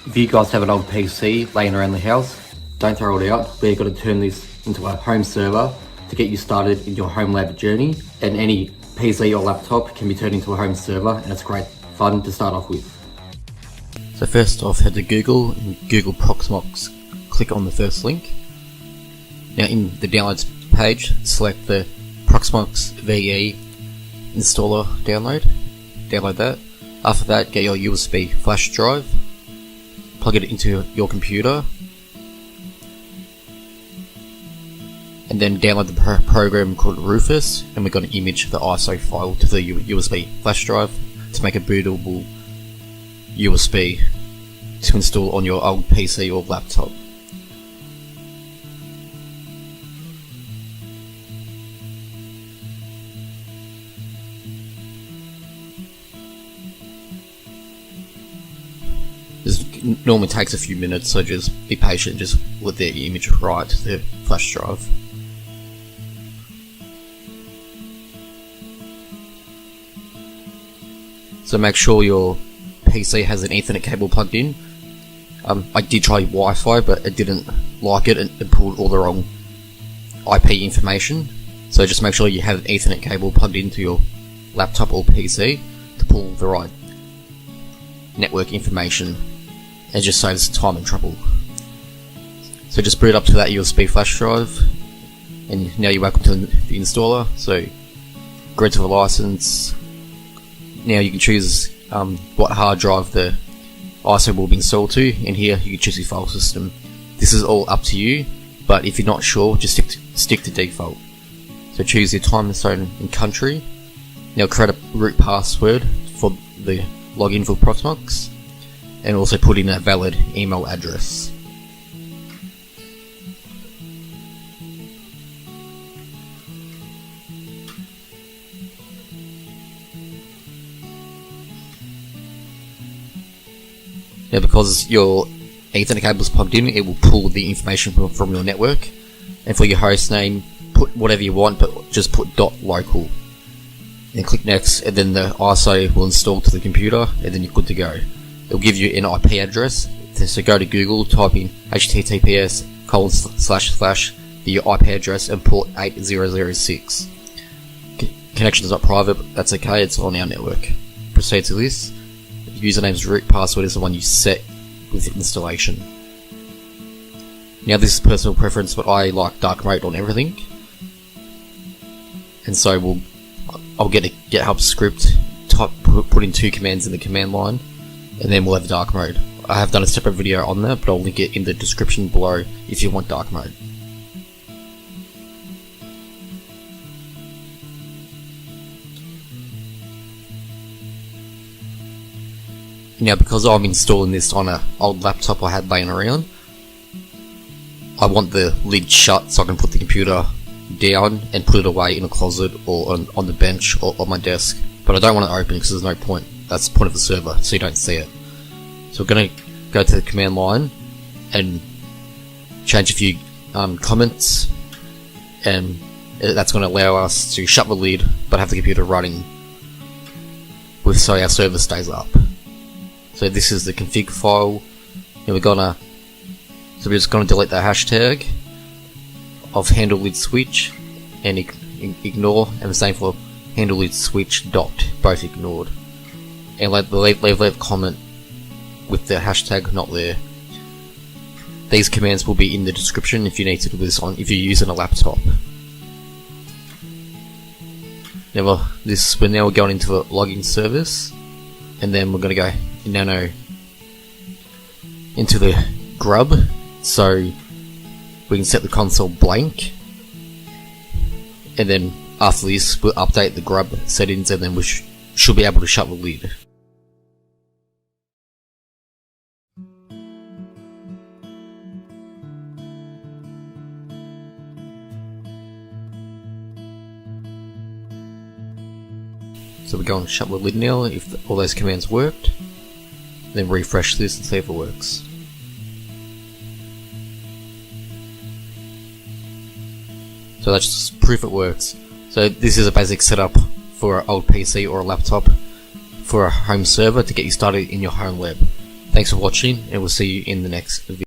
If you guys have an old PC laying around the house, don't throw it out. We're going to turn this into a home server to get you started in your home lab journey, and any PC or laptop can be turned into a home server, and it's great fun to start off with. So first off, head to Google and Google Proxmox. Click on the first link. Now in the downloads page, select the Proxmox VE installer download. Download that. After that, get your USB flash drive, plug it into your computer, and then download the program called Rufus, and we're going to image the ISO file to the USB flash drive to make a bootable USB to install on your old PC or laptop. This normally takes a few minutes, so just be patient, just let the image write to the flash drive. So make sure your PC has an Ethernet cable plugged in. I did try Wi-Fi, but it didn't like it and pulled all the wrong IP information. So just make sure you have an Ethernet cable plugged into your laptop or PC to pull the right network information. It just saves time and trouble. So just boot up to that USB flash drive, and now you're welcome to the installer. So go to the license. Now you can choose what hard drive the ISO will be installed to, and here you can choose your file system. This is all up to you, but if you're not sure, just stick to default. So choose your time zone and country. Now create a root password for the login for Proxmox, and also put in a valid email address. Now because your Ethernet cable is plugged in, it will pull the information from your network, and for your host name, put whatever you want, but just put .local. And click next, and then the ISO will install to the computer, and then you're good to go. It'll give you an IP address, so go to Google, type in https:// the IP address and port 8006. Connection is not private, but that's okay, it's on our network. Proceed to this. Username's root password is the one you set with installation. Now this is personal preference, but I like dark mode on everything, and so I'll get a GitHub script, put in 2 commands in the command line, and then we'll have dark mode. I have done a separate video on that, but I'll link it in the description below if you want dark mode. Now because I'm installing this on an old laptop I had laying around, I want the lid shut so I can put the computer down and put it away in a closet or on the bench or on my desk, but I don't want it open because there's no point. That's the point of the server, so you don't see it. So we're going to go to the command line and change a few comments, and that's going to allow us to shut the lid but have the computer running so our server stays up. So this is the config file, and we're just gonna delete the hashtag of handle lid switch and ignore, and the same for handle lid switch dot, both ignored, and leave a comment with the hashtag not there. These commands will be in the description if you need to do this if you're using a laptop. Now we're now going into a login service, and then we're gonna go nano into the grub, so we can set the console blank, and then after this we'll update the grub settings, and then we should be able to shut the lid. So we're going to shut the lid now if all those commands worked. Then refresh this and see if it works. So that's just proof it works. So this is a basic setup for an old PC or a laptop for a home server to get you started in your home lab. Thanks for watching, and we'll see you in the next video.